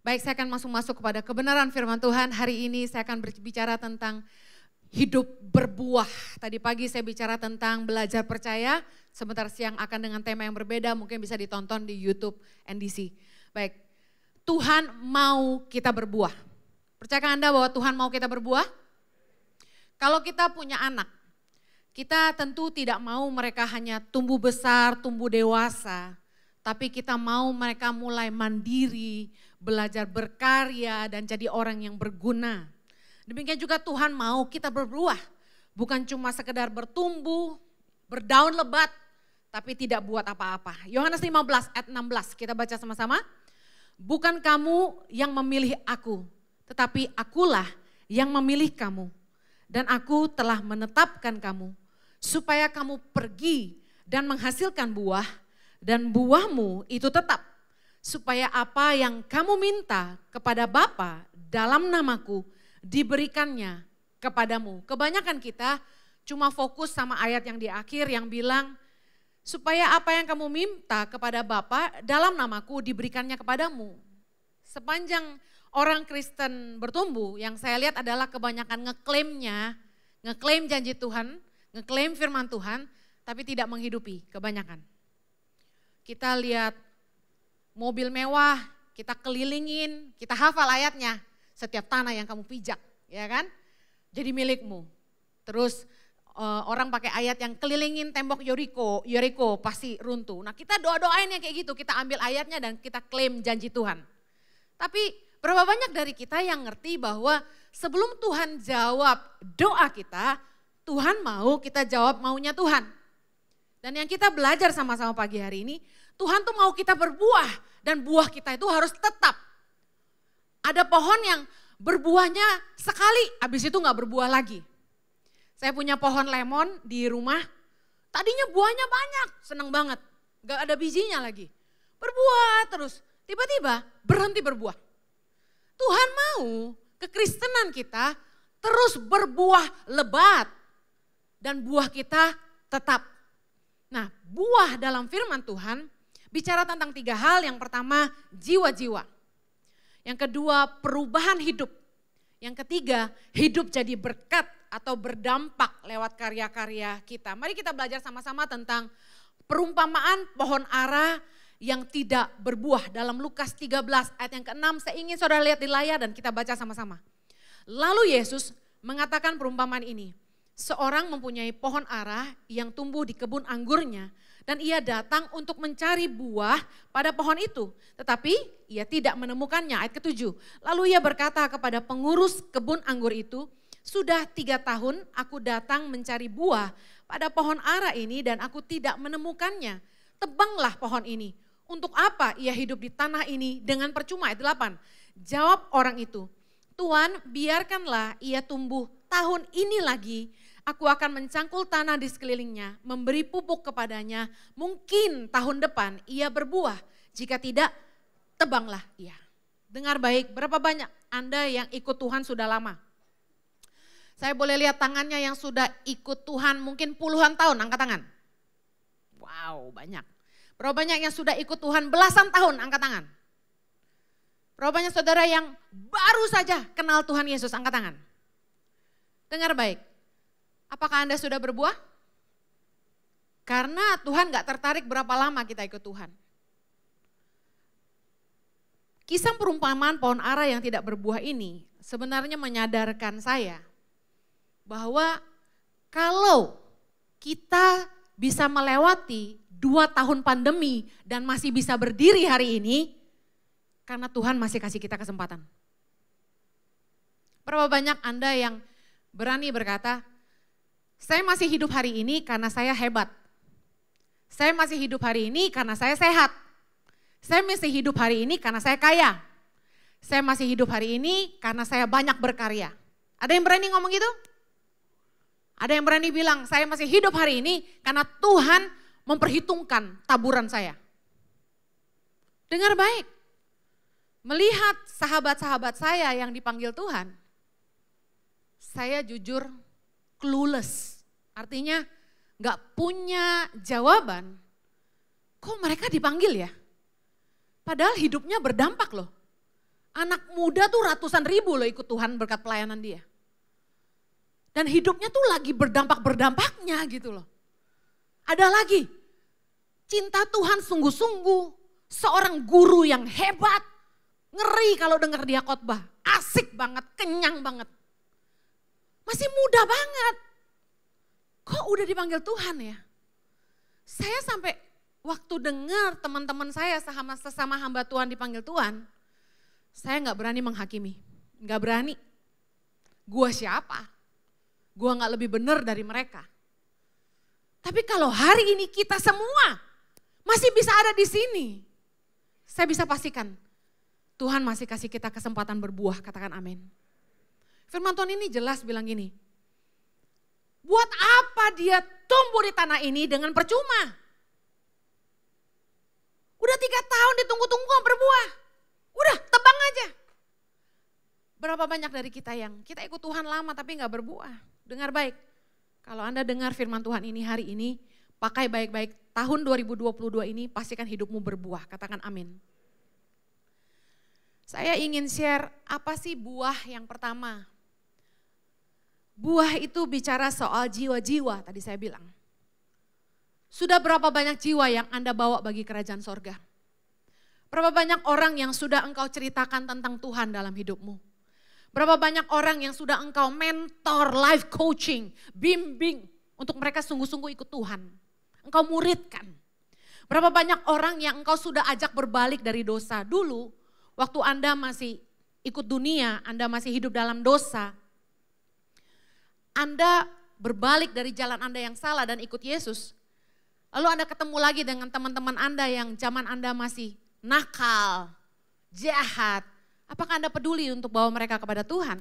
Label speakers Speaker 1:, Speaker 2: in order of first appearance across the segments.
Speaker 1: Baik, saya akan masuk kepada kebenaran firman Tuhan. Hari ini saya akan berbicara tentang hidup berbuah. Tadi pagi saya bicara tentang belajar percaya, sebentar siang akan dengan tema yang berbeda, mungkin bisa ditonton di YouTube NDC. Baik, Tuhan mau kita berbuah. Percayakah Anda bahwa Tuhan mau kita berbuah? Kalau kita punya anak, kita tentu tidak mau mereka hanya tumbuh besar, tumbuh dewasa, tapi kita mau mereka mulai mandiri, belajar berkarya dan jadi orang yang berguna. Demikian juga Tuhan mau kita berbuah, bukan cuma sekedar bertumbuh, berdaun lebat, tapi tidak buat apa-apa. Yohanes 15 ayat 16, kita baca sama-sama. Bukan kamu yang memilih aku, tetapi akulah yang memilih kamu. Dan aku telah menetapkan kamu, supaya kamu pergi dan menghasilkan buah, dan buahmu itu tetap. Supaya apa yang kamu minta kepada Bapa dalam namaku diberikannya kepadamu. Kebanyakan kita cuma fokus sama ayat yang di akhir yang bilang supaya apa yang kamu minta kepada Bapa dalam namaku diberikannya kepadamu. Sepanjang orang Kristen bertumbuh yang saya lihat adalah kebanyakan ngeklaim janji Tuhan, ngeklaim firman Tuhan, tapi tidak menghidupi kebanyakan. Kita lihat mobil mewah, kita kelilingin, kita hafal ayatnya. Setiap tanah yang kamu pijak, ya kan? Jadi milikmu. Terus orang pakai ayat yang kelilingin tembok Yeriko pasti runtuh. Nah kita doa-doain yang kayak gitu, kita ambil ayatnya dan kita klaim janji Tuhan. Tapi berapa banyak dari kita yang ngerti bahwa sebelum Tuhan jawab doa kita, Tuhan mau kita jawab maunya Tuhan. Dan yang kita belajar sama-sama pagi hari ini, Tuhan tuh mau kita berbuah dan buah kita itu harus tetap. Ada pohon yang berbuahnya sekali, habis itu gak berbuah lagi. Saya punya pohon lemon di rumah, tadinya buahnya banyak, seneng banget. Gak ada bijinya lagi, berbuah terus, tiba-tiba berhenti berbuah. Tuhan mau kekristenan kita terus berbuah lebat dan buah kita tetap. Nah, buah dalam firman Tuhan bicara tentang 3 hal. Yang pertama, jiwa-jiwa. Yang kedua, perubahan hidup. Yang ketiga, hidup jadi berkat atau berdampak lewat karya-karya kita. Mari kita belajar sama-sama tentang perumpamaan pohon ara yang tidak berbuah. Dalam Lukas 13 ayat yang ke-6, saya ingin saudara lihat di layar dan kita baca sama-sama. Lalu Yesus mengatakan perumpamaan ini. Seorang mempunyai pohon ara yang tumbuh di kebun anggurnya dan ia datang untuk mencari buah pada pohon itu. Tetapi ia tidak menemukannya, ayat ke-7. Lalu ia berkata kepada pengurus kebun anggur itu, sudah 3 tahun aku datang mencari buah pada pohon ara ini dan aku tidak menemukannya. Tebanglah pohon ini. Untuk apa ia hidup di tanah ini dengan percuma? Ayat 8. Jawab orang itu, Tuan biarkanlah ia tumbuh tahun ini lagi. Aku akan mencangkul tanah di sekelilingnya, memberi pupuk kepadanya. Mungkin tahun depan ia berbuah, jika tidak tebanglah ia. Dengar baik, berapa banyak Anda yang ikut Tuhan sudah lama? Saya boleh lihat tangannya yang sudah ikut Tuhan mungkin puluhan tahun, angkat tangan. Wow, banyak. Berapa banyak yang sudah ikut Tuhan belasan tahun, angkat tangan. Berapa banyak saudara yang baru saja kenal Tuhan Yesus, angkat tangan. Dengar baik, apakah Anda sudah berbuah? Karena Tuhan gak tertarik berapa lama kita ikut Tuhan. Kisah perumpamaan pohon ara yang tidak berbuah ini sebenarnya menyadarkan saya bahwa kalau kita bisa melewati 2 tahun pandemi dan masih bisa berdiri hari ini, karena Tuhan masih kasih kita kesempatan. Berapa banyak Anda yang berani berkata, saya masih hidup hari ini karena saya hebat. Saya masih hidup hari ini karena saya sehat. Saya masih hidup hari ini karena saya kaya. Saya masih hidup hari ini karena saya banyak berkarya. Ada yang berani ngomong gitu? Ada yang berani bilang, saya masih hidup hari ini karena Tuhan memperhitungkan taburan saya. Dengar baik, melihat sahabat-sahabat saya yang dipanggil Tuhan, saya jujur clueless. Artinya gak punya jawaban kok mereka dipanggil ya? Padahal hidupnya berdampak loh. Anak muda tuh ratusan ribu loh ikut Tuhan berkat pelayanan dia. Dan hidupnya tuh lagi berdampak-berdampaknya gitu loh. Ada lagi, cinta Tuhan sungguh-sungguh, seorang guru yang hebat, ngeri kalau dengar dia khotbah, asik banget, kenyang banget. Masih muda banget. Kok udah dipanggil Tuhan ya? Saya sampai waktu dengar teman-teman saya sesama hamba Tuhan dipanggil Tuhan, saya gak berani menghakimi, gak berani. Gua siapa? Gua gak lebih benar dari mereka. Tapi kalau hari ini kita semua masih bisa ada di sini, saya bisa pastikan Tuhan masih kasih kita kesempatan berbuah, katakan amin. Firman Tuhan ini jelas bilang gini, buat apa dia tumbuh di tanah ini dengan percuma? Udah 3 tahun ditunggu-tunggu berbuah. Udah tebang aja. Berapa banyak dari kita yang kita ikut Tuhan lama tapi gak berbuah. Dengar baik. Kalau Anda dengar firman Tuhan ini hari ini, pakai baik-baik. Tahun 2022 ini pastikan hidupmu berbuah. Katakan amin. Saya ingin share apa sih buah yang pertama. Buah itu bicara soal jiwa-jiwa tadi saya bilang. Sudah berapa banyak jiwa yang Anda bawa bagi kerajaan sorga? Berapa banyak orang yang sudah engkau ceritakan tentang Tuhan dalam hidupmu? Berapa banyak orang yang sudah engkau mentor, life coaching, bimbing untuk mereka sungguh-sungguh ikut Tuhan. Engkau muridkan. Berapa banyak orang yang engkau sudah ajak berbalik dari dosa. Dulu waktu Anda masih ikut dunia, Anda masih hidup dalam dosa. Anda berbalik dari jalan Anda yang salah dan ikut Yesus. Lalu Anda ketemu lagi dengan teman-teman Anda yang zaman Anda masih nakal, jahat. Apakah Anda peduli untuk bawa mereka kepada Tuhan?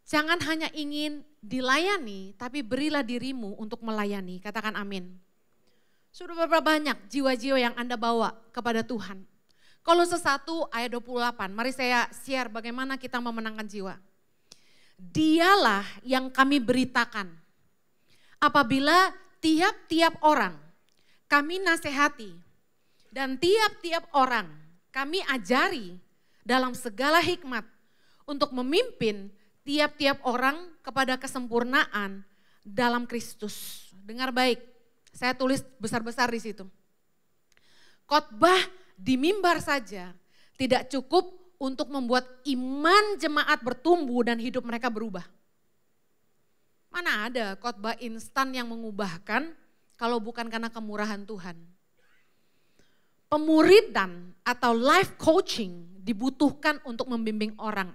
Speaker 1: Jangan hanya ingin dilayani, tapi berilah dirimu untuk melayani. Katakan amin. Sudah berapa banyak jiwa-jiwa yang Anda bawa kepada Tuhan? Kolose 1 ayat 28, mari saya share bagaimana kita memenangkan jiwa. Dialah yang kami beritakan. Apabila tiap-tiap orang kami nasihati dan tiap-tiap orang kami ajari dalam segala hikmat untuk memimpin tiap-tiap orang kepada kesempurnaan dalam Kristus. Dengar baik, saya tulis besar-besar di situ. Khotbah di mimbar saja tidak cukup untuk membuat iman jemaat bertumbuh dan hidup mereka berubah. Mana ada khotbah instan yang mengubahkan kalau bukan karena kemurahan Tuhan. Pemuridan atau life coaching dibutuhkan untuk membimbing orang.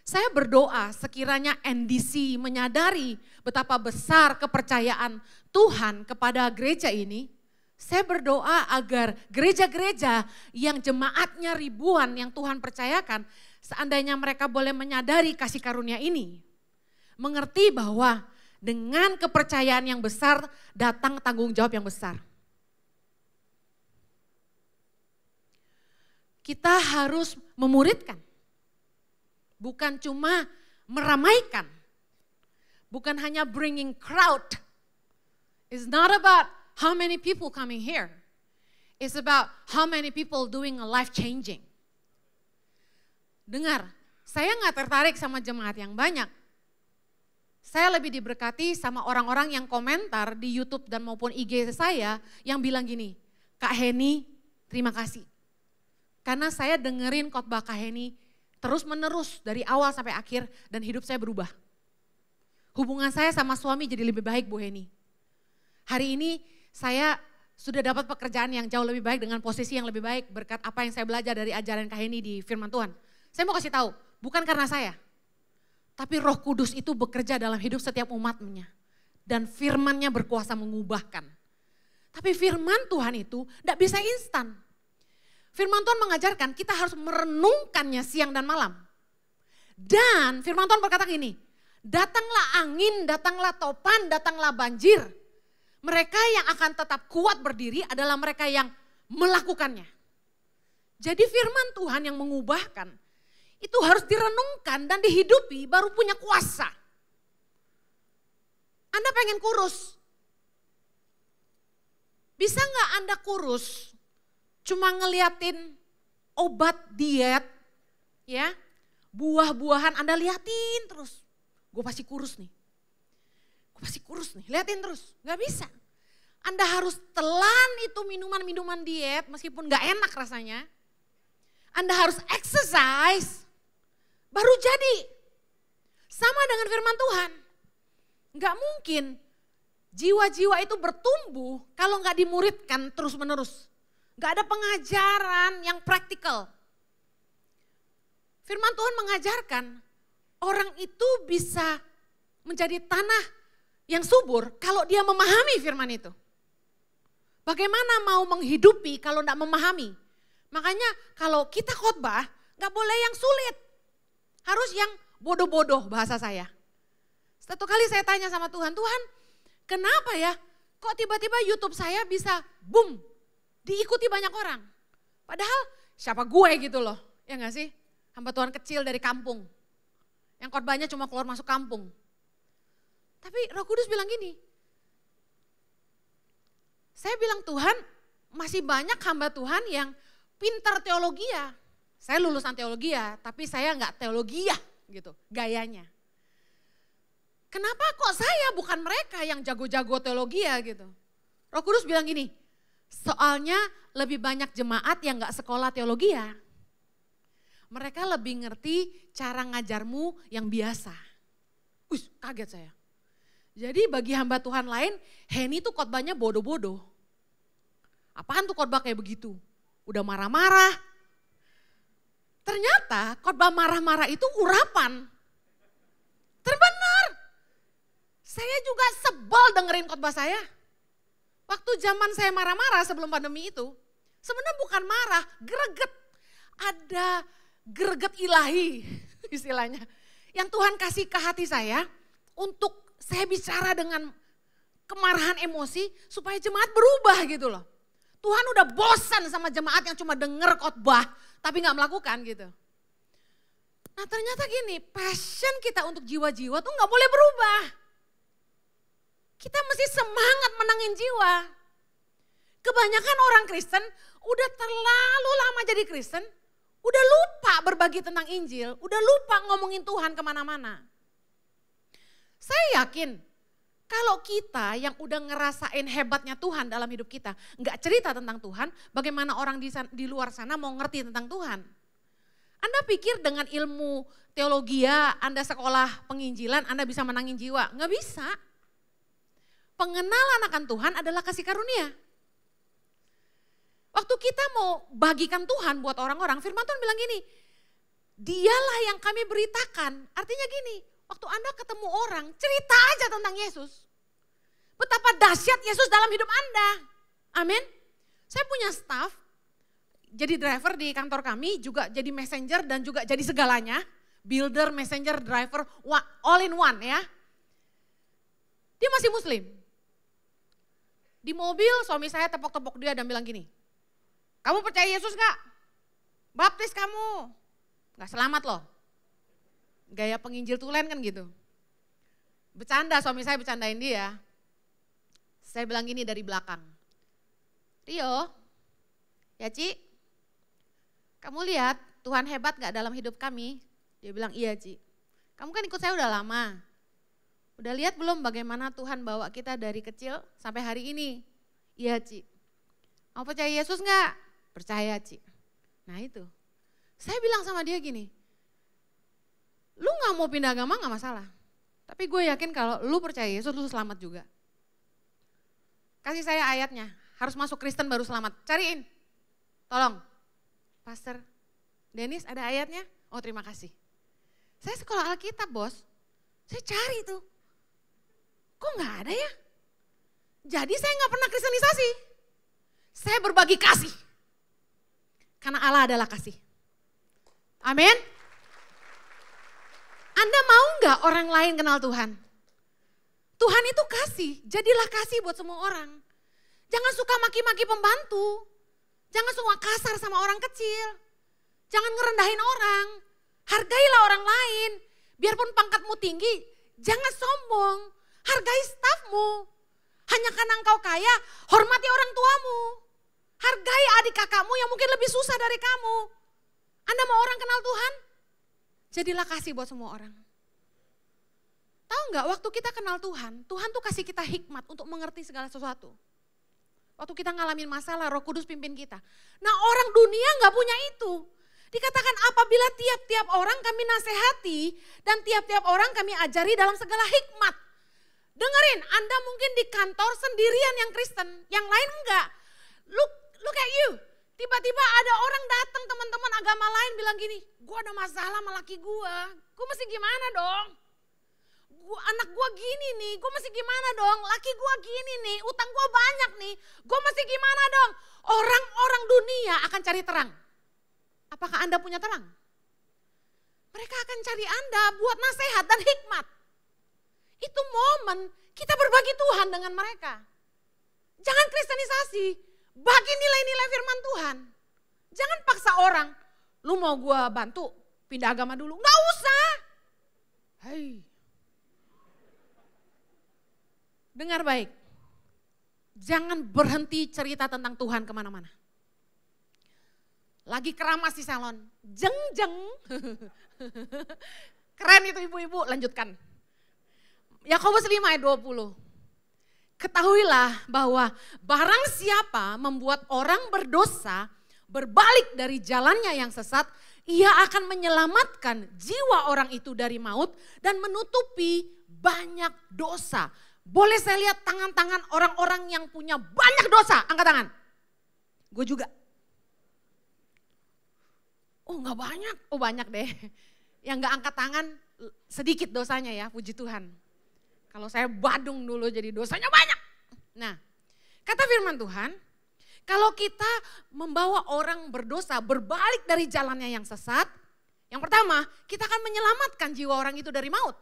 Speaker 1: Saya berdoa sekiranya NDC menyadari betapa besar kepercayaan Tuhan kepada gereja ini. Saya berdoa agar gereja-gereja yang jemaatnya ribuan yang Tuhan percayakan, seandainya mereka boleh menyadari kasih karunia ini. Mengerti bahwa dengan kepercayaan yang besar datang tanggung jawab yang besar. Kita harus memuridkan, bukan cuma meramaikan, bukan hanya bringing crowd. It's not about how many people coming here. It's about how many people doing a life changing. Dengar, saya gak tertarik sama jemaat yang banyak. Saya lebih diberkati sama orang-orang yang komentar di YouTube dan maupun IG saya yang bilang gini, Kak Heni terima kasih. Karena saya dengerin khotbah Kak Heni terus menerus dari awal sampai akhir dan hidup saya berubah. Hubungan saya sama suami jadi lebih baik Bu Heni. Hari ini saya sudah dapat pekerjaan yang jauh lebih baik dengan posisi yang lebih baik berkat apa yang saya belajar dari ajaran Kak Heni di firman Tuhan. Saya mau kasih tahu, bukan karena saya. Tapi Roh Kudus itu bekerja dalam hidup setiap umatnya. Dan firman-Nya berkuasa mengubahkan. Tapi firman Tuhan itu tidak bisa instan. Firman Tuhan mengajarkan kita harus merenungkannya siang dan malam. Dan firman Tuhan berkata gini, datanglah angin, datanglah topan, datanglah banjir. Mereka yang akan tetap kuat berdiri adalah mereka yang melakukannya. Jadi firman Tuhan yang mengubahkan itu harus direnungkan dan dihidupi baru punya kuasa. Anda pengen kurus, Bisa nggak Anda kurus cuma ngeliatin obat diet, ya, buah-buahan Anda liatin terus. Gue pasti kurus nih. Liatin terus. Gak bisa. Anda harus telan itu minuman-minuman diet meskipun gak enak rasanya. Anda harus exercise, baru jadi. Sama dengan firman Tuhan. Gak mungkin jiwa-jiwa itu bertumbuh kalau gak dimuridkan terus-menerus. Gak ada pengajaran yang praktikal. Firman Tuhan mengajarkan orang itu bisa menjadi tanah yang subur kalau dia memahami firman itu. Bagaimana mau menghidupi kalau tidak memahami? Makanya kalau kita khotbah gak boleh yang sulit. Harus yang bodoh-bodoh bahasa saya. Satu kali saya tanya sama Tuhan, Tuhan kenapa ya kok tiba-tiba YouTube saya bisa boom, diikuti banyak orang. Padahal siapa gue gitu loh, ya gak sih? Hamba Tuhan kecil dari kampung. Yang khotbahnya cuma keluar masuk kampung. Tapi Roh Kudus bilang gini, saya bilang Tuhan masih banyak hamba Tuhan yang pintar teologi ya. Saya lulusan teologi ya, tapi saya enggak teologi ya gitu gayanya. Kenapa kok saya bukan mereka yang jago-jago teologi ya gitu. Roh Kudus bilang gini, soalnya lebih banyak jemaat yang enggak sekolah teologi ya. Mereka lebih ngerti cara ngajarmu yang biasa. Kaget saya. Jadi bagi hamba Tuhan lain, Henny tuh khotbahnya bodoh-bodoh. Apaan tuh khotbah kayak begitu? Udah marah-marah. Ternyata khotbah marah-marah itu urapan. Terbenar. Saya juga sebel dengerin khotbah saya. Waktu zaman saya marah-marah sebelum pandemi itu, sebenarnya bukan marah, greget. Ada greget ilahi istilahnya. Yang Tuhan kasih ke hati saya untuk saya bicara dengan kemarahan emosi supaya jemaat berubah gitu loh. Tuhan udah bosan sama jemaat yang cuma denger khotbah tapi gak melakukan gitu. Nah ternyata gini, passion kita untuk jiwa-jiwa tuh gak boleh berubah. Kita mesti semangat menangin jiwa. Kebanyakan orang Kristen udah terlalu lama jadi Kristen, udah lupa berbagi tentang Injil, udah lupa ngomongin Tuhan kemana-mana. Saya yakin kalau kita yang udah ngerasain hebatnya Tuhan dalam hidup kita, nggak cerita tentang Tuhan, bagaimana orang di luar sana mau ngerti tentang Tuhan? Anda pikir dengan ilmu teologi, Anda sekolah penginjilan, Anda bisa menangin jiwa? Nggak bisa. Pengenalan akan Tuhan adalah kasih karunia. Waktu kita mau bagikan Tuhan buat orang-orang, firman Tuhan bilang gini, dialah yang kami beritakan. Artinya gini, waktu Anda ketemu orang, cerita aja tentang Yesus. Betapa dahsyat Yesus dalam hidup Anda. Amin. Saya punya staff, jadi driver di kantor kami, juga jadi messenger dan juga jadi segalanya. Builder, messenger, driver, all in one ya. Dia masih muslim. Di mobil suami saya tepok-tepok dia dan bilang gini, kamu percaya Yesus gak? Baptis kamu. Gak selamat loh. Gaya penginjil tulen kan gitu. Bercanda, suami saya bercandain dia. Saya bilang gini dari belakang. Rio, ya Ci, kamu lihat Tuhan hebat gak dalam hidup kami? Dia bilang iya Ci. Kamu kan ikut saya udah lama. Udah lihat belum bagaimana Tuhan bawa kita dari kecil sampai hari ini? Iya Ci. Kamu percaya Yesus gak? Percaya Ci. Nah itu. Saya bilang sama dia gini, lu gak mau pindah agama gak masalah. Tapi gue yakin kalau lu percaya Yesus, lu selamat juga. Kasih saya ayatnya, harus masuk Kristen baru selamat. Cariin, tolong. Pastor Dennis ada ayatnya? Oh terima kasih. Saya sekolah Alkitab bos, saya cari tuh. Kok gak ada ya? Jadi saya gak pernah kristenisasi. Saya berbagi kasih. Karena Allah adalah kasih. Amin. Anda mau gak orang lain kenal Tuhan? Tuhan itu kasih, jadilah kasih buat semua orang. Jangan suka maki-maki pembantu. Jangan suka kasar sama orang kecil. Jangan ngerendahin orang. Hargailah orang lain. Biarpun pangkatmu tinggi, jangan sombong. Hargai stafmu. Hanya karena engkau kaya, hormati orang tuamu. Hargai adik kakakmu yang mungkin lebih susah dari kamu. Anda mau orang kenal Tuhan? Jadilah kasih buat semua orang. Tahu nggak, waktu kita kenal Tuhan, Tuhan tuh kasih kita hikmat untuk mengerti segala sesuatu. Waktu kita ngalamin masalah, Roh Kudus pimpin kita. Nah, orang dunia nggak punya itu. Dikatakan apabila tiap-tiap orang kami nasihati dan tiap-tiap orang kami ajari dalam segala hikmat. Dengerin, Anda mungkin di kantor sendirian yang Kristen, yang lain enggak. Look at you. Tiba-tiba ada orang datang, teman-teman agama lain bilang gini, gue ada masalah sama laki gue mesti gimana dong? Anak gue gini nih, gue mesti gimana dong? Laki gue gini nih, utang gue banyak nih, gue mesti gimana dong? Orang-orang dunia akan cari terang. Apakah Anda punya terang? Mereka akan cari Anda buat nasihat dan hikmat. Itu momen kita berbagi Tuhan dengan mereka. Jangan kristenisasi, bagi nilai-nilai firman Tuhan. Jangan paksa orang, lu mau gue bantu pindah agama dulu, gak usah. Hei. Dengar baik, jangan berhenti cerita tentang Tuhan kemana-mana. Lagi keramas di salon, jeng. Keren itu ibu-ibu, lanjutkan. Yakobus 5 ayat 20. Ketahuilah bahwa barang siapa membuat orang berdosa berbalik dari jalannya yang sesat, ia akan menyelamatkan jiwa orang itu dari maut dan menutupi banyak dosa. Boleh saya lihat tangan-tangan orang-orang yang punya banyak dosa? Angkat tangan. Gue juga. Oh gak banyak, oh banyak deh. Yang gak angkat tangan sedikit dosanya ya, puji Tuhan. Kalau saya badung dulu jadi dosanya banyak. Nah, kata firman Tuhan, kalau kita membawa orang berdosa berbalik dari jalannya yang sesat, yang pertama kita akan menyelamatkan jiwa orang itu dari maut.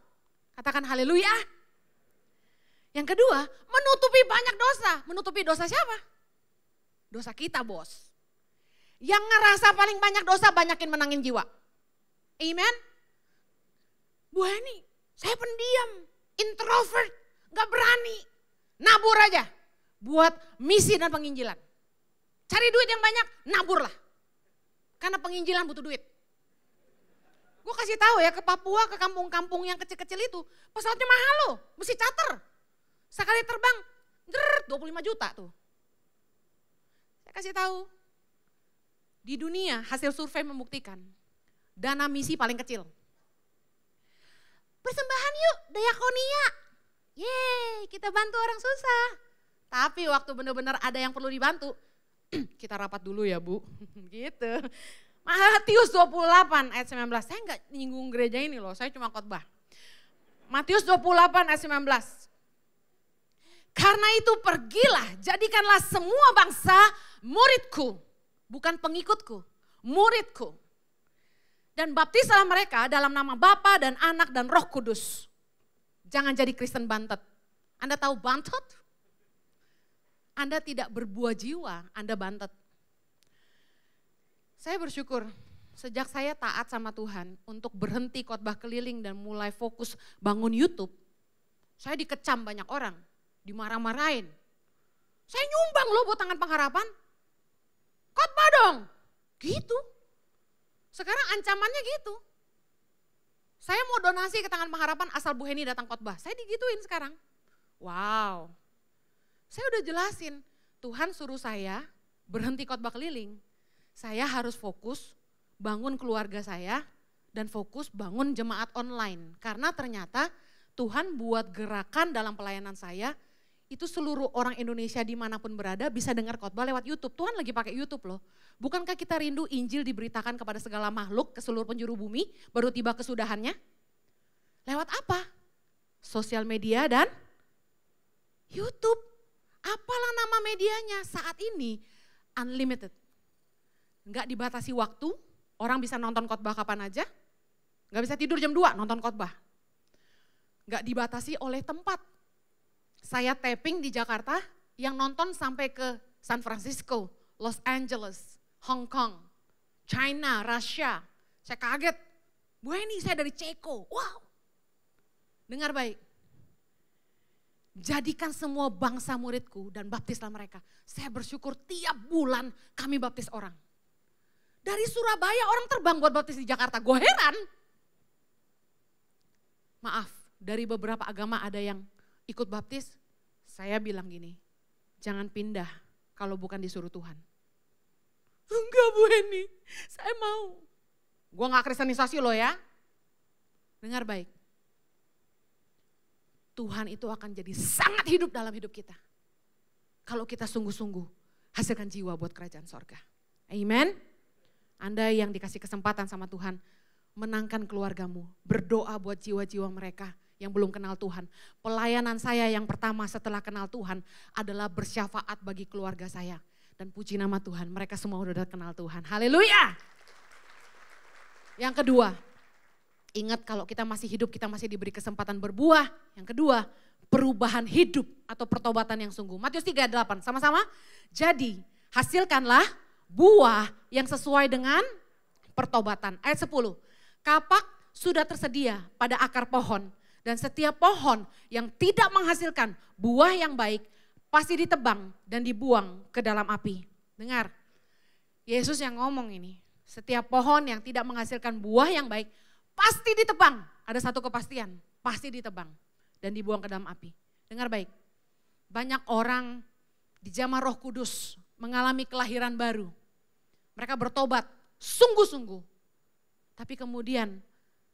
Speaker 1: Katakan haleluya. Yang kedua, menutupi banyak dosa. Menutupi dosa siapa? Dosa kita, bos. Yang ngerasa paling banyak dosa, banyakin menangin jiwa. Amen. Bu Heni, saya pendiam, introvert, gak berani. Nabur aja buat misi dan penginjilan. Cari duit yang banyak, naburlah. Karena penginjilan butuh duit. Gue kasih tahu ya, ke Papua, ke kampung-kampung yang kecil-kecil itu, pesawatnya mahal loh, mesti charter. Sekali terbang, 25 juta tuh. Saya kasih tahu, di dunia hasil survei membuktikan dana misi paling kecil. Persembahan yuk, diakonia. Yeay, kita bantu orang susah. Tapi waktu benar-benar ada yang perlu dibantu, kita rapat dulu ya Bu. Gitu. Matius 28 ayat 19, saya enggak nyinggung gereja ini loh, saya cuma khotbah. Matius 28 ayat 19. Karena itu pergilah, jadikanlah semua bangsa muridku, bukan pengikutku, muridku. Dan baptislah mereka dalam nama Bapa dan Anak dan Roh Kudus. Jangan jadi Kristen bantet. Anda tahu bantet? Anda tidak berbuah jiwa, Anda bantet. Saya bersyukur sejak saya taat sama Tuhan untuk berhenti khotbah keliling dan mulai fokus bangun YouTube. Saya dikecam banyak orang, dimarah-marahin. Saya nyumbang loh buat Tangan Pengharapan. Khotbah dong. Gitu. Sekarang ancamannya gitu. Saya mau donasi ke Tangan Pengharapan asal Bu Heni datang khotbah. Saya digituin sekarang. Wow. Saya udah jelasin, Tuhan suruh saya berhenti khotbah keliling. Saya harus fokus bangun keluarga saya dan fokus bangun jemaat online. Karena ternyata Tuhan buat gerakan dalam pelayanan saya, itu seluruh orang Indonesia dimanapun berada bisa dengar khotbah lewat YouTube. Tuhan lagi pakai YouTube loh. Bukankah kita rindu Injil diberitakan kepada segala makhluk ke seluruh penjuru bumi, baru tiba kesudahannya? Lewat apa? Sosial media dan YouTube. Apalah nama medianya saat ini? Unlimited. Enggak dibatasi waktu, orang bisa nonton khotbah kapan aja. Enggak bisa tidur jam 2 nonton khotbah. Enggak dibatasi oleh tempat. Saya taping di Jakarta, yang nonton sampai ke San Francisco, Los Angeles, Hong Kong, China, Rusia. Saya kaget, Bu Heni saya dari Ceko, wow. Dengar baik, jadikan semua bangsa muridku dan baptislah mereka. Saya bersyukur tiap bulan kami baptis orang. Dari Surabaya orang terbang buat baptis di Jakarta, gue heran. Maaf, dari beberapa agama ada yang ikut baptis, saya bilang gini, jangan pindah kalau bukan disuruh Tuhan. Enggak Bu Heni, saya mau. Gue gak kristenisasi loh ya. Dengar baik. Tuhan itu akan jadi sangat hidup dalam hidup kita. Kalau kita sungguh-sungguh hasilkan jiwa buat kerajaan sorga. Amen. Anda yang dikasih kesempatan sama Tuhan, menangkan keluargamu. Berdoa buat jiwa-jiwa mereka yang belum kenal Tuhan. Pelayanan saya yang pertama setelah kenal Tuhan adalah bersyafaat bagi keluarga saya. Dan puji nama Tuhan, mereka semua udah kenal Tuhan. Haleluya. Yang kedua, ingat kalau kita masih hidup, kita masih diberi kesempatan berbuah. Yang kedua, perubahan hidup atau pertobatan yang sungguh. Matius 3:8, sama-sama. Jadi, hasilkanlah buah yang sesuai dengan pertobatan. Ayat 10, kapak sudah tersedia pada akar pohon. Dan setiap pohon yang tidak menghasilkan buah yang baik, pasti ditebang dan dibuang ke dalam api. Dengar, Yesus yang ngomong ini. Setiap pohon yang tidak menghasilkan buah yang baik, pasti ditebang. Ada satu kepastian, pasti ditebang dan dibuang ke dalam api. Dengar baik, banyak orang di zaman Roh Kudus mengalami kelahiran baru. Mereka bertobat sungguh-sungguh. Tapi kemudian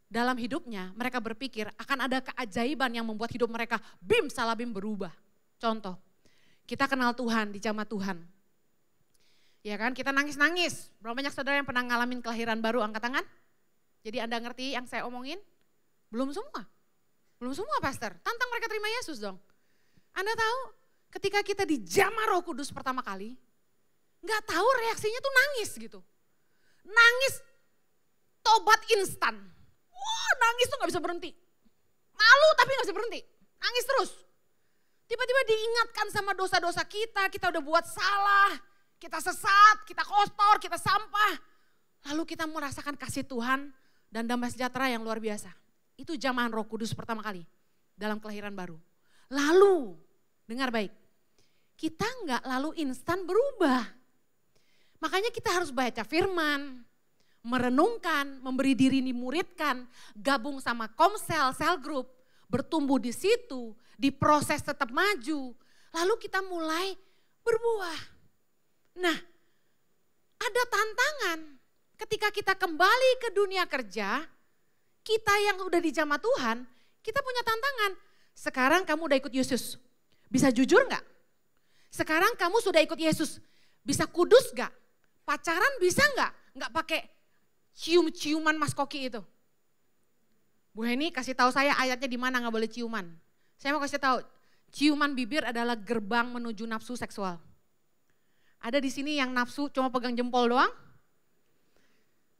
Speaker 1: dalam hidupnya mereka berpikir akan ada keajaiban yang membuat hidup mereka bim salah bim berubah. Contoh, kita kenal Tuhan di zaman Tuhan. Ya kan, kita nangis-nangis. Berapa banyak saudara yang pernah ngalamin kelahiran baru, angkat tangan? Jadi Anda ngerti yang saya omongin? Belum semua. Belum semua pastor, tantang mereka terima Yesus dong. Anda tahu ketika kita dijamah Roh Kudus pertama kali, gak tahu reaksinya tuh nangis gitu. Nangis tobat instan. Wah, nangis tuh gak bisa berhenti. Malu tapi gak bisa berhenti, nangis terus. Tiba-tiba diingatkan sama dosa-dosa kita udah buat salah, kita sesat, kita kotor, kita sampah. Lalu kita merasakan kasih Tuhan dan damai sejahtera yang luar biasa. Itu jamahan Roh Kudus pertama kali dalam kelahiran baru. Lalu, dengar baik, kita nggak lalu instan berubah. Makanya kita harus baca firman, merenungkan, memberi diri dimuridkan, gabung sama komsel, cell group, bertumbuh di situ, diproses tetap maju. Lalu kita mulai berbuah. Nah, ada tantangan ketika kita kembali ke dunia kerja, kita yang udah di jamaah Tuhan, kita punya tantangan. Sekarang kamu udah ikut Yesus, bisa jujur gak? Sekarang kamu sudah ikut Yesus, bisa kudus gak? Pacaran bisa gak? Gak pakai cium-ciuman Mas Koki itu. Bu Heni kasih tahu saya ayatnya di mana gak boleh ciuman. Saya mau kasih tahu, ciuman bibir adalah gerbang menuju nafsu seksual. Ada di sini yang nafsu cuma pegang jempol doang?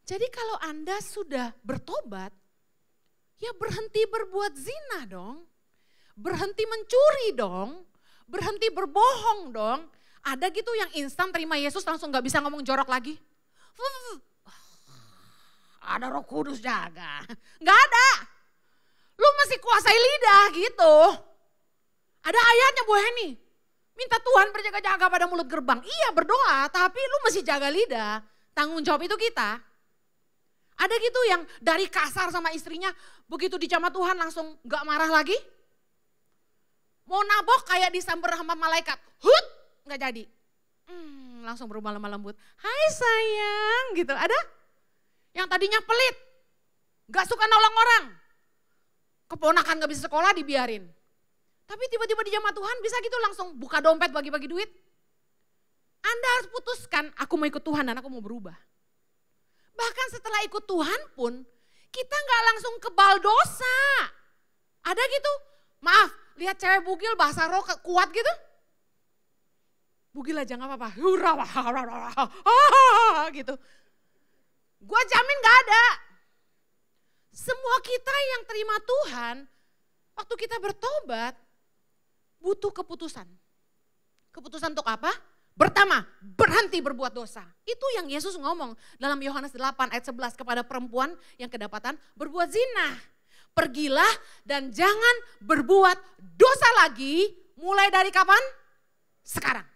Speaker 1: Jadi kalau Anda sudah bertobat, ya berhenti berbuat zina dong. Berhenti mencuri dong. Berhenti berbohong dong. Ada gitu yang instan terima Yesus langsung gak bisa ngomong jorok lagi. Ada Roh Kudus jaga. Gak ada. Lu masih kuasai lidah gitu. Ada ayatnya Bu Heni. Minta Tuhan berjaga-jaga pada mulut gerbang. Iya berdoa, tapi lu mesti jaga lidah. Tanggung jawab itu kita. Ada gitu yang dari kasar sama istrinya, begitu dijamah Tuhan langsung gak marah lagi. Mau nabok kayak disamber sama malaikat. Hut, gak jadi. Langsung berubah lemah lembut. Hai sayang gitu, ada? Yang tadinya pelit, gak suka nolong orang. Keponakan gak bisa sekolah dibiarin. Tapi tiba-tiba di jamaah Tuhan bisa gitu langsung buka dompet bagi-bagi duit. Anda harus putuskan, aku mau ikut Tuhan dan aku mau berubah. Bahkan setelah ikut Tuhan pun, kita gak langsung kebal dosa. Ada gitu, maaf, lihat cewek bugil bahasa roh kuat gitu. Bugil aja gak apa-apa, gitu. Gua jamin gak ada. Semua kita yang terima Tuhan, waktu kita bertobat, butuh keputusan. Keputusan untuk apa? Pertama, berhenti berbuat dosa. Itu yang Yesus ngomong dalam Yohanes 8 ayat 11 kepada perempuan yang kedapatan berbuat zina. Pergilah dan jangan berbuat dosa lagi. Mulai dari kapan? Sekarang.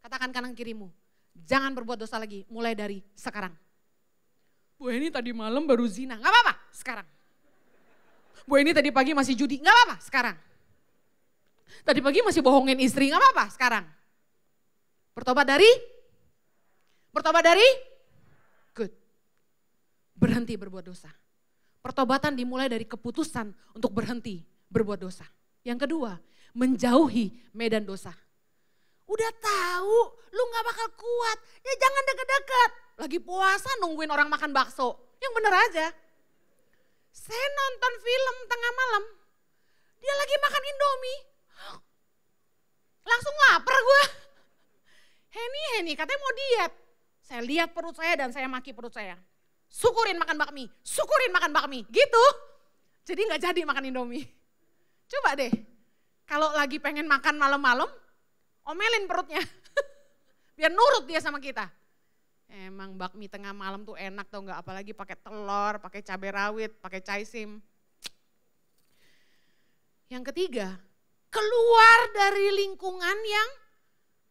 Speaker 1: Katakan kanan kirimu, jangan berbuat dosa lagi, mulai dari sekarang. Bu ini tadi malam baru zina, gak apa-apa sekarang. Bu ini tadi pagi masih judi, gak apa-apa sekarang. Tadi pagi masih bohongin istri, gak apa-apa sekarang. Bertobat dari? Good. Berhenti berbuat dosa. Pertobatan dimulai dari keputusan untuk berhenti berbuat dosa. Yang kedua, menjauhi medan dosa. Udah tahu lu gak bakal kuat, ya jangan deket-deket. Lagi puasa nungguin orang makan bakso, yang bener aja. Saya nonton film tengah malam, dia lagi makan Indomie. Langsung lapar gue. Heni katanya mau diet. Saya lihat perut saya dan saya maki perut saya. Syukurin makan bakmi, gitu. Jadi gak jadi makan Indomie. Coba deh, kalau lagi pengen makan malam-malam, omelin perutnya, biar nurut dia sama kita. Emang bakmi tengah malam tuh enak tau gak, apalagi pakai telur, pakai cabai rawit, pakai caisim. Yang ketiga, keluar dari lingkungan yang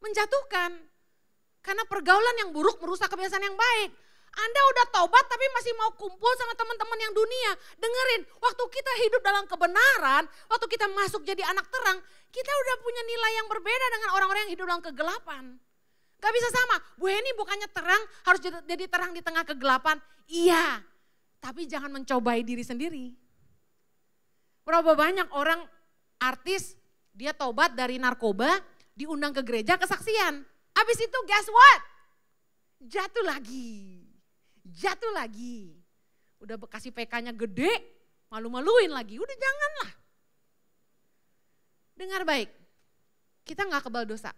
Speaker 1: menjatuhkan. Karena pergaulan yang buruk merusak kebiasaan yang baik. Anda udah taubat tapi masih mau kumpul sama teman-teman yang dunia. Dengerin, waktu kita hidup dalam kebenaran, waktu kita masuk jadi anak terang, kita udah punya nilai yang berbeda dengan orang-orang yang hidup dalam kegelapan. Gak bisa sama, Bu Heni bukannya terang harus jadi terang di tengah kegelapan. Iya, tapi jangan mencobai diri sendiri. Berapa banyak orang artis, dia taubat dari narkoba, diundang ke gereja kesaksian. Habis itu guess what? Jatuh lagi. Udah kasih PK-nya gede, malu-maluin lagi. Udah janganlah. Dengar baik, kita gak kebal dosa.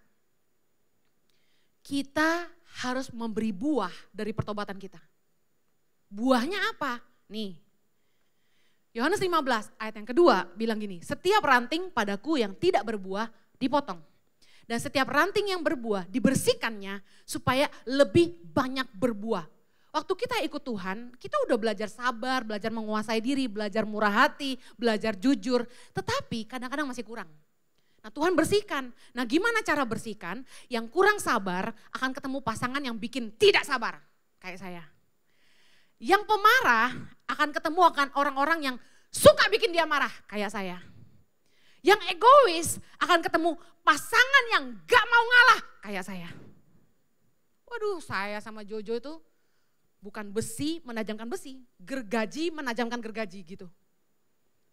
Speaker 1: Kita harus memberi buah dari pertobatan kita. Buahnya apa? Nih, Yohanes 15 ayat yang kedua bilang gini, setiap ranting padaku yang tidak berbuah dipotong. Dan setiap ranting yang berbuah dibersihkannya supaya lebih banyak berbuah. Waktu kita ikut Tuhan, kita udah belajar sabar, belajar menguasai diri, belajar murah hati, belajar jujur. Tetapi kadang-kadang masih kurang. Nah Tuhan bersihkan. Nah gimana cara bersihkan? Yang kurang sabar akan ketemu pasangan yang bikin tidak sabar. Kayak saya. Yang pemarah akan ketemu orang-orang yang suka bikin dia marah. Kayak saya. Yang egois akan ketemu pasangan yang gak mau ngalah. Kayak saya. Waduh, saya sama Jojo itu bukan besi menajamkan besi, gergaji menajamkan gergaji gitu.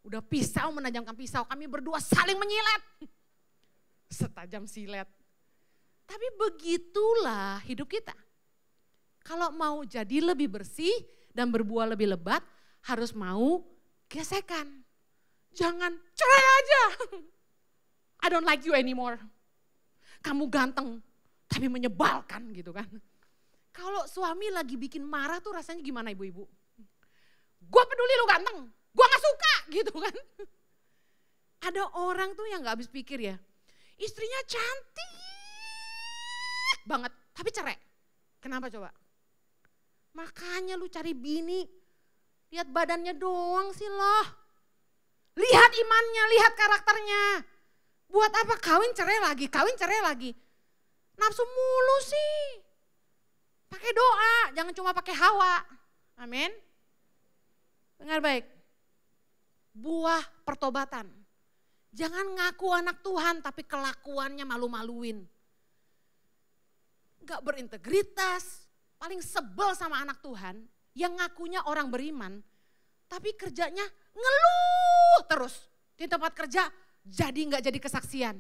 Speaker 1: Udah pisau menajamkan pisau, kami berdua saling menyilet. Setajam silet. Tapi begitulah hidup kita. Kalau mau jadi lebih bersih dan berbuah lebih lebat, harus mau gesekan. Jangan cerai aja. I don't like you anymore. Kamu ganteng, tapi menyebalkan gitu kan. Kalau suami lagi bikin marah tuh rasanya gimana ibu-ibu? Gue peduli lu ganteng, gue gak suka gitu kan. Ada orang tuh yang gak habis pikir ya. Istrinya cantik banget, tapi cerai. Kenapa coba? Makanya lu cari bini, lihat badannya doang sih loh. Lihat imannya, lihat karakternya. Buat apa kawin cerai lagi. Nafsu mulu sih. Pakai doa, jangan cuma pakai hawa. Amin. Dengar baik. Buah pertobatan. Jangan ngaku anak Tuhan tapi kelakuannya malu-maluin. Gak berintegritas. Paling sebel sama anak Tuhan yang ngakunya orang beriman. Tapi kerjanya ngeluh terus. Di tempat kerja jadi gak jadi kesaksian.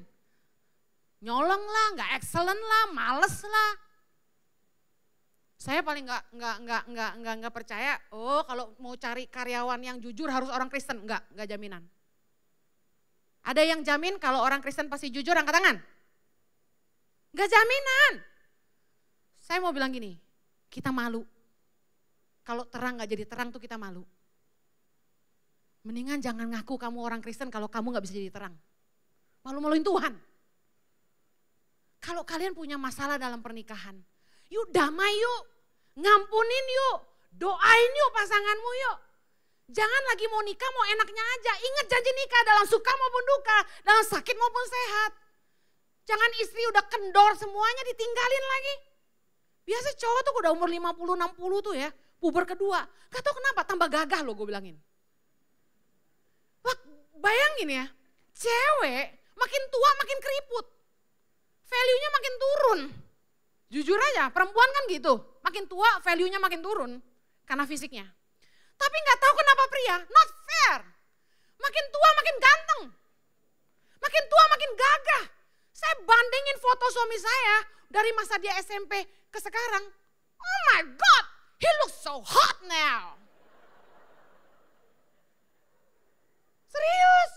Speaker 1: Nyolong lah, gak excellent lah, males lah. Saya paling nggak percaya. Oh, kalau mau cari karyawan yang jujur harus orang Kristen, nggak jaminan. Ada yang jamin kalau orang Kristen pasti jujur, angkat tangan? Nggak jaminan. Saya mau bilang gini, kita malu. Kalau terang nggak jadi terang tuh kita malu. Mendingan jangan ngaku kamu orang Kristen kalau kamu nggak bisa jadi terang. Malu-maluin Tuhan. Kalau kalian punya masalah dalam pernikahan, yuk damai yuk, ngampunin yuk, doain yuk pasanganmu yuk. Jangan lagi mau nikah mau enaknya aja. Ingat janji nikah dalam suka maupun duka, dalam sakit maupun sehat. Jangan istri udah kendor semuanya ditinggalin lagi. Biasa cowok tuh udah umur 50-60 tuh ya, puber kedua. Gak tau kenapa tambah gagah loh gue bilangin. Wah, bayangin ya, cewek makin tua makin keriput. Value-nya makin turun. Jujur aja, perempuan kan gitu. Makin tua value-nya makin turun karena fisiknya. Tapi gak tahu kenapa pria, not fair. Makin tua makin ganteng. Makin tua makin gagah. Saya bandingin foto suami saya dari masa dia SMP ke sekarang. Oh my God, he looks so hot now. Serius?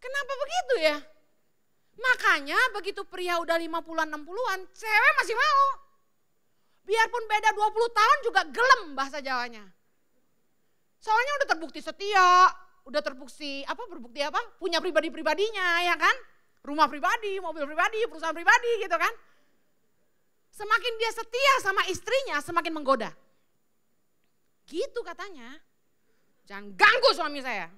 Speaker 1: Kenapa begitu ya? Makanya begitu pria udah 50-an 60-an, cewek masih mau. Biarpun beda 20 tahun juga gelem bahasa Jawanya. Soalnya udah terbukti setia, udah terbukti apa? Punya pribadi-pribadinya ya kan? Rumah pribadi, mobil pribadi, perusahaan pribadi gitu kan. Semakin dia setia sama istrinya semakin menggoda. Gitu katanya. Jangan ganggu suami saya.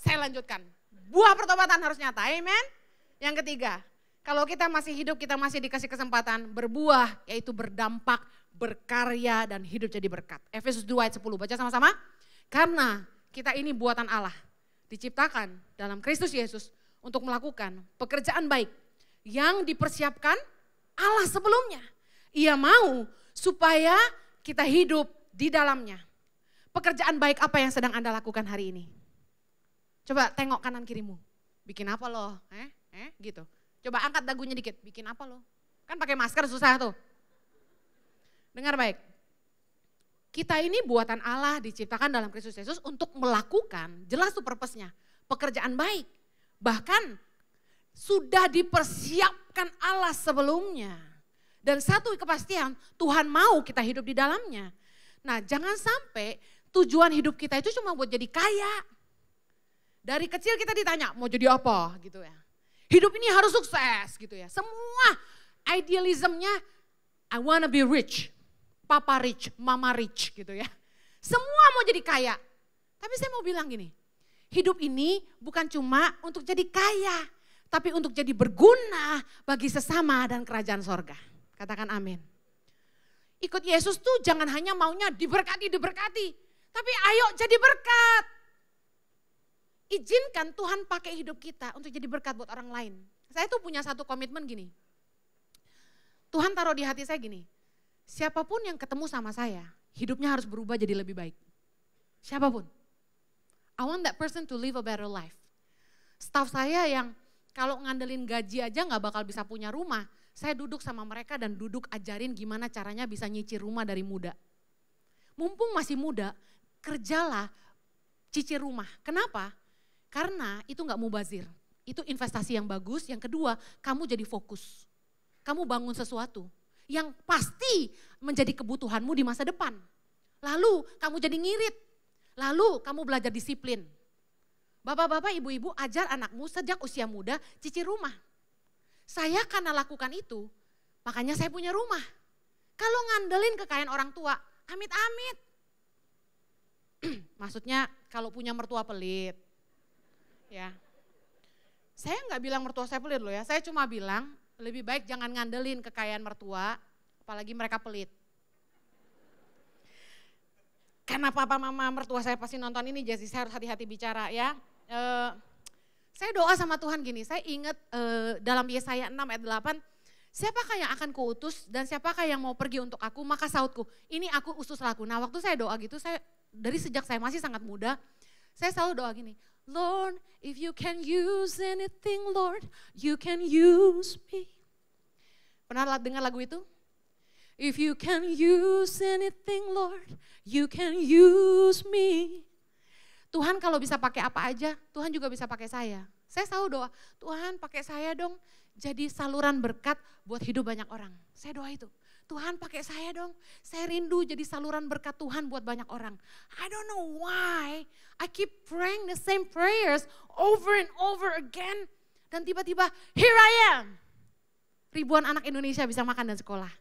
Speaker 1: Saya lanjutkan. Buah pertobatan harus nyata, amen. Yang ketiga, kalau kita masih hidup, kita masih dikasih kesempatan berbuah, yaitu berdampak, berkarya dan hidup jadi berkat. Efesus 2 ayat 10, baca sama-sama. Karena kita ini buatan Allah, diciptakan dalam Kristus Yesus untuk melakukan pekerjaan baik yang dipersiapkan Allah sebelumnya. Ia mau supaya kita hidup di dalamnya. Pekerjaan baik apa yang sedang Anda lakukan hari ini? Coba tengok kanan kirimu. Bikin apa loh? Gitu. Coba angkat dagunya dikit. Bikin apa loh? Kan pakai masker susah tuh. Dengar baik. Kita ini buatan Allah diciptakan dalam Kristus Yesus untuk melakukan, jelas tuh purpose-nya, pekerjaan baik. Bahkan sudah dipersiapkan Allah sebelumnya. Dan satu kepastian, Tuhan mau kita hidup di dalamnya. Nah, jangan sampai tujuan hidup kita itu cuma buat jadi kaya. Dari kecil kita ditanya, mau jadi apa gitu ya. Hidup ini harus sukses gitu ya. Semua idealismnya, I wanna be rich. Papa rich, mama rich gitu ya. Semua mau jadi kaya. Tapi saya mau bilang gini, hidup ini bukan cuma untuk jadi kaya, tapi untuk jadi berguna bagi sesama dan kerajaan sorga. Katakan amin. Ikut Yesus tuh jangan hanya maunya diberkati, tapi ayo jadi berkat. Izinkan Tuhan pakai hidup kita untuk jadi berkat buat orang lain. Saya tuh punya satu komitmen gini. Tuhan taruh di hati saya gini, siapapun yang ketemu sama saya, hidupnya harus berubah jadi lebih baik. Siapapun. I want that person to live a better life. Staff saya yang kalau ngandelin gaji aja gak bakal bisa punya rumah, saya duduk sama mereka dan duduk ajarin gimana caranya bisa nyicil rumah dari muda. Mumpung masih muda, kerjalah cicil rumah. Kenapa? Karena itu gak mubazir. Itu investasi yang bagus. Yang kedua, kamu jadi fokus. Kamu bangun sesuatu yang pasti menjadi kebutuhanmu di masa depan. Lalu kamu jadi ngirit. Lalu kamu belajar disiplin. Bapak-bapak, ibu-ibu ajar anakmu sejak usia muda cicil rumah. Saya karena lakukan itu, makanya saya punya rumah. Kalau ngandelin kekayaan orang tua, amit-amit. Maksudnya kalau punya mertua pelit. Ya. Saya nggak bilang mertua saya pelit loh ya, saya cuma bilang lebih baik jangan ngandelin kekayaan mertua, apalagi mereka pelit. Karena papa mama mertua saya pasti nonton ini, jadi saya harus hati-hati bicara ya. Saya doa sama Tuhan gini, saya ingat dalam Yesaya 6 ayat 8, siapakah yang akan kuutus dan siapakah yang mau pergi untuk aku, maka sautku, ini aku utus laku. Nah waktu saya doa gitu, saya dari sejak saya masih sangat muda, saya selalu doa gini, Lord, if you can use anything, Lord, you can use me. Pernah dengar lagu itu? If you can use anything, Lord, you can use me. Tuhan kalau bisa pakai apa aja, Tuhan juga bisa pakai saya. Saya selalu doa, Tuhan pakai saya dong jadi saluran berkat buat hidup banyak orang. Saya doa itu, Tuhan pakai saya dong, saya rindu jadi saluran berkat Tuhan buat banyak orang. I don't know why, I keep praying the same prayers over and over again. Dan tiba-tiba, here I am. Ribuan anak Indonesia bisa makan dan sekolah.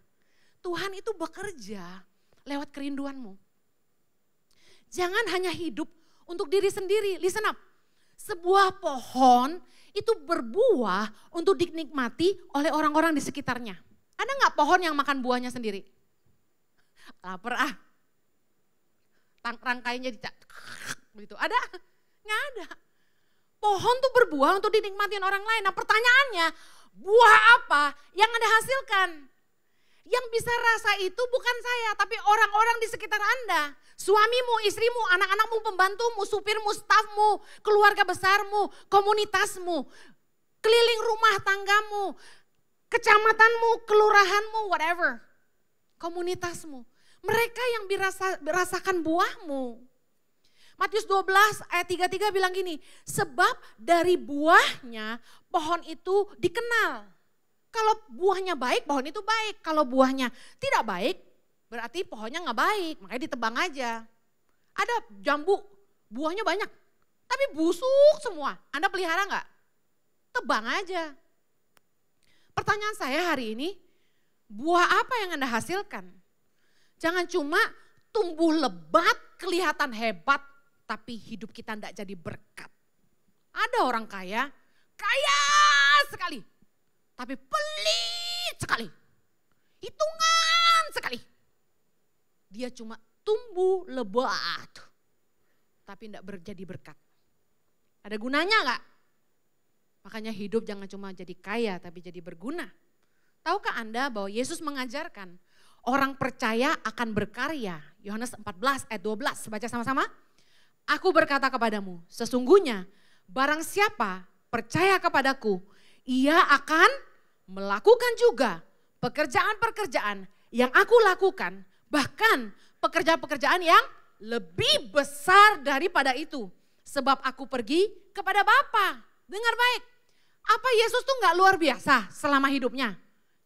Speaker 1: Tuhan itu bekerja lewat kerinduanmu. Jangan hanya hidup untuk diri sendiri. Listen up. Sebuah pohon itu berbuah untuk dinikmati oleh orang-orang di sekitarnya. Ada nggak pohon yang makan buahnya sendiri? Laper ah. Rangkainya begitu. Ada? Nggak ada. Pohon tuh berbuah untuk dinikmatin orang lain. Nah pertanyaannya, buah apa yang Anda hasilkan? Yang bisa rasa itu bukan saya, tapi orang-orang di sekitar Anda. Suamimu, istrimu, anak-anakmu, pembantumu, supirmu, stafmu, keluarga besarmu, komunitasmu, keliling rumah tanggamu, kecamatanmu, kelurahanmu, whatever. Komunitasmu. Mereka yang berasakan buahmu. Matius 12 ayat 33 bilang gini, sebab dari buahnya pohon itu dikenal. Kalau buahnya baik, pohon itu baik. Kalau buahnya tidak baik, berarti pohonnya nggak baik, makanya ditebang aja. Ada jambu, buahnya banyak, tapi busuk semua. Anda pelihara nggak? Tebang aja. Pertanyaan saya hari ini, buah apa yang Anda hasilkan? Jangan cuma tumbuh lebat, kelihatan hebat, tapi hidup kita tidak jadi berkat. Ada orang kaya sekali, tapi pelit sekali, hitungan sekali. Dia cuma tumbuh lebat, tapi tidak jadi berkat. Ada gunanya nggak? Makanya hidup jangan cuma jadi kaya, tapi jadi berguna. Tahukah Anda bahwa Yesus mengajarkan orang percaya akan berkarya? Yohanes 14 ayat 12, baca sama-sama. Aku berkata kepadamu, sesungguhnya barang siapa percaya kepadaku, ia akan melakukan juga pekerjaan-pekerjaan yang aku lakukan, bahkan pekerjaan-pekerjaan yang lebih besar daripada itu. Sebab aku pergi kepada Bapa. Dengar baik, apa Yesus tuh gak luar biasa selama hidupnya?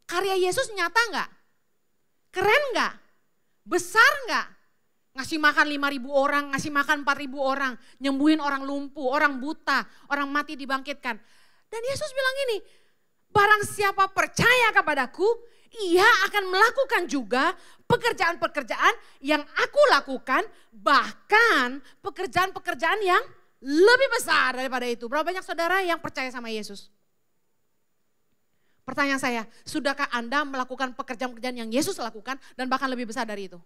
Speaker 1: Karya Yesus nyata gak? Keren gak? Besar gak? Ngasih makan 5.000 orang, ngasih makan 4.000 orang, nyembuhin orang lumpuh, orang buta, orang mati dibangkitkan. Dan Yesus bilang gini, barang siapa percaya kepadaku, ia akan melakukan juga pekerjaan-pekerjaan yang aku lakukan, bahkan pekerjaan-pekerjaan yang lebih besar daripada itu. Berapa banyak saudara yang percaya sama Yesus? Pertanyaan saya, sudahkah Anda melakukan pekerjaan-pekerjaan yang Yesus lakukan dan bahkan lebih besar dari itu?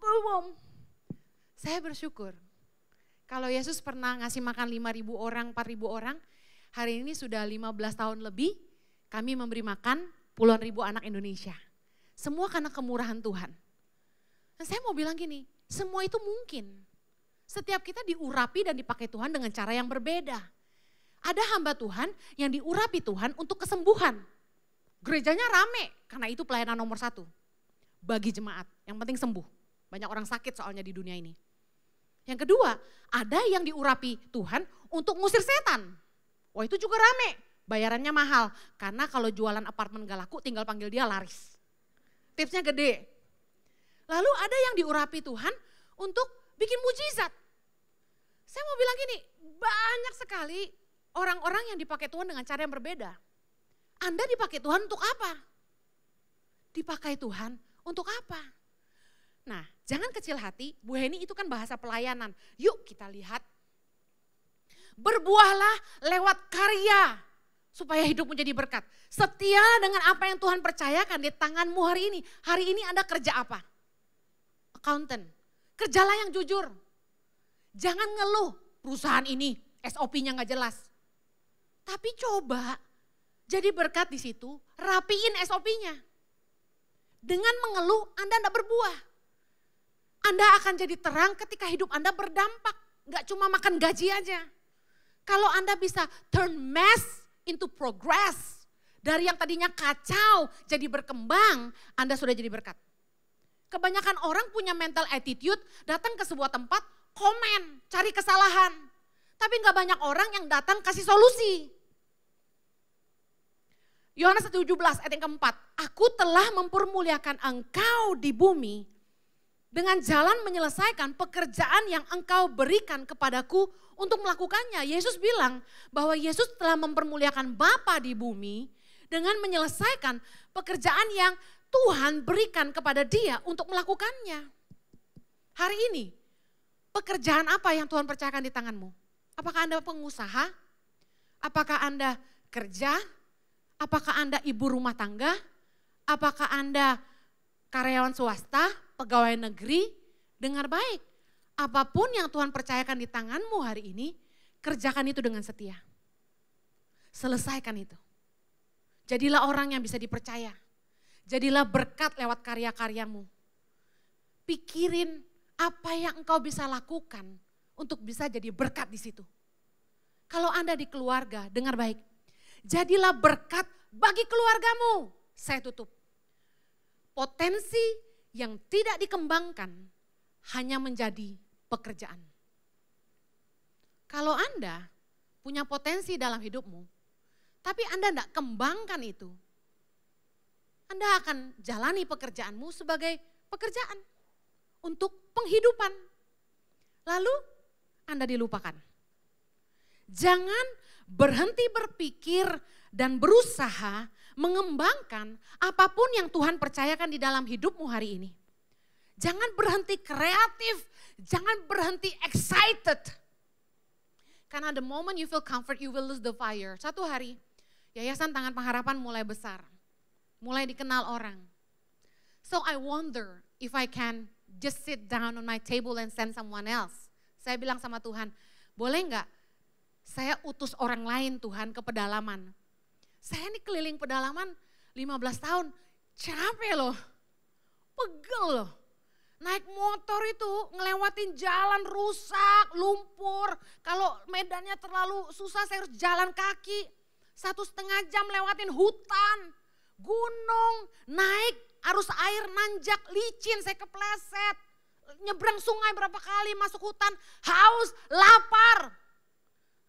Speaker 1: Belum. Saya bersyukur. Kalau Yesus pernah ngasih makan 5.000 orang, 4.000 orang, hari ini sudah 15 tahun lebih kami memberi makan puluhan ribu anak Indonesia. Semua karena kemurahan Tuhan. Dan saya mau bilang gini, semua itu mungkin. Setiap kita diurapi dan dipakai Tuhan dengan cara yang berbeda. Ada hamba Tuhan yang diurapi Tuhan untuk kesembuhan. Gerejanya rame karena itu pelayanan nomor 1. Bagi jemaat, yang penting sembuh. Banyak orang sakit soalnya di dunia ini. Yang kedua, ada yang diurapi Tuhan untuk ngusir setan. Wah itu juga rame, bayarannya mahal. Karena kalau jualan apartemen gak laku tinggal panggil dia laris. Tipsnya gede. Lalu ada yang diurapi Tuhan untuk bikin mujizat. Saya mau bilang gini, banyak sekali orang-orang yang dipakai Tuhan dengan cara yang berbeda. Anda dipakai Tuhan untuk apa? Dipakai Tuhan untuk apa? Nah, jangan kecil hati, Bu Heni itu kan bahasa pelayanan. Yuk kita lihat. Berbuahlah lewat karya supaya hidupmu jadi berkat. Setia dengan apa yang Tuhan percayakan di tanganmu hari ini. Hari ini Anda kerja apa? Accountant. Kerjalah yang jujur. Jangan ngeluh perusahaan ini SOP-nya gak jelas. Tapi coba jadi berkat di situ, rapiin SOP-nya. Dengan mengeluh Anda tidak berbuah. Anda akan jadi terang ketika hidup Anda berdampak. Gak cuma makan gaji aja. Kalau Anda bisa turn mess into progress. Dari yang tadinya kacau jadi berkembang, Anda sudah jadi berkat. Kebanyakan orang punya mental attitude, datang ke sebuah tempat, komen, cari kesalahan. Tapi gak banyak orang yang datang kasih solusi. Yohanes 17 ayat yang keempat, aku telah mempermuliakan engkau di bumi dengan jalan menyelesaikan pekerjaan yang engkau berikan kepadaku untuk melakukannya. Yesus bilang bahwa Yesus telah mempermuliakan Bapa di bumi dengan menyelesaikan pekerjaan yang Tuhan berikan kepada dia untuk melakukannya. Hari ini, pekerjaan apa yang Tuhan percayakan di tanganmu? Apakah Anda pengusaha? Apakah Anda kerja? Apakah Anda ibu rumah tangga? Apakah Anda karyawan swasta, pegawai negeri? Dengar baik, apapun yang Tuhan percayakan di tanganmu hari ini, kerjakan itu dengan setia. Selesaikan itu. Jadilah orang yang bisa dipercaya. Jadilah berkat lewat karya-karyamu. Pikirin apa yang engkau bisa lakukan untuk bisa jadi berkat di situ. Kalau Anda di keluarga, dengar baik. Jadilah berkat bagi keluargamu. Saya tutup. Potensi yang tidak dikembangkan hanya menjadi pekerjaan. Kalau Anda punya potensi dalam hidupmu, tapi Anda tidak kembangkan itu, Anda akan jalani pekerjaanmu sebagai pekerjaan untuk penghidupan. Lalu Anda dilupakan. Jangan berhenti berpikir dan berusaha mengembangkan apapun yang Tuhan percayakan di dalam hidupmu hari ini. Jangan berhenti kreatif, jangan berhenti excited. Karena the moment you feel comfort, you will lose the fire. Satu hari, Yayasan Tangan Pengharapan mulai besar. Mulai dikenal orang. So I wonder if I can just sit down on my table and send someone else. Saya bilang sama Tuhan, boleh enggak saya utus orang lain Tuhan ke pedalaman. Saya ini keliling pedalaman 15 tahun, capek loh, pegel loh. Naik motor itu ngelewatin jalan rusak, lumpur. Kalau medannya terlalu susah saya harus jalan kaki. 1,5 jam lewatin hutan. Gunung, naik arus air nanjak, licin, saya kepleset. Nyebrang sungai berapa kali, masuk hutan, haus, lapar.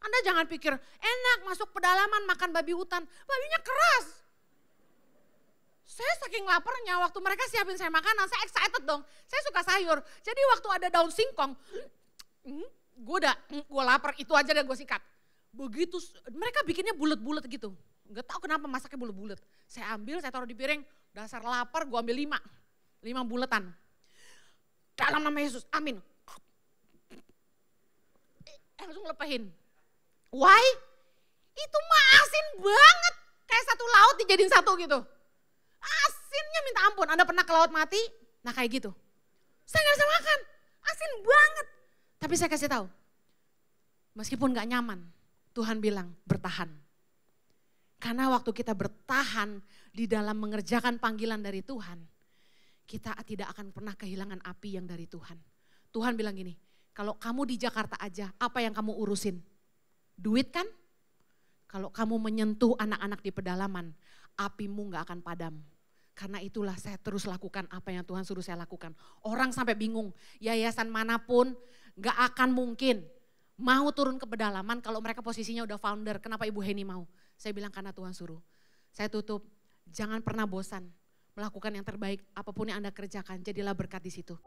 Speaker 1: Anda jangan pikir enak masuk pedalaman makan babi hutan, babinya keras. Saya saking laparnya waktu mereka siapin saya makanan, saya excited dong. Saya suka sayur, jadi waktu ada daun singkong, gue lapar itu aja deh gue sikat. Begitu mereka bikinnya bulat-bulat gitu. Gak tahu kenapa masaknya bulat-bulat. Saya ambil, saya taruh di piring, dasar lapar gue ambil 5 bulatan. Dalam nama Yesus, amin. Langsung lepahin. Why? Itu mah asin banget. Kayak satu laut dijadiin satu gitu. Asinnya minta ampun, Anda pernah ke laut mati? Nah kayak gitu. Saya gak bisa makan, asin banget. Tapi saya kasih tahu, meskipun gak nyaman, Tuhan bilang bertahan. Karena waktu kita bertahan di dalam mengerjakan panggilan dari Tuhan, kita tidak akan pernah kehilangan api yang dari Tuhan. Tuhan bilang gini, kalau kamu di Jakarta aja, apa yang kamu urusin? Duit kan? Kalau kamu menyentuh anak-anak di pedalaman, apimu gak akan padam. Karena itulah saya terus lakukan apa yang Tuhan suruh saya lakukan. Orang sampai bingung, yayasan manapun gak akan mungkin mau turun ke pedalaman kalau mereka posisinya udah founder. Kenapa Ibu Heni mau? Saya bilang karena Tuhan suruh. Saya tutup, jangan pernah bosan melakukan yang terbaik apapun yang Anda kerjakan. Jadilah berkat di situ.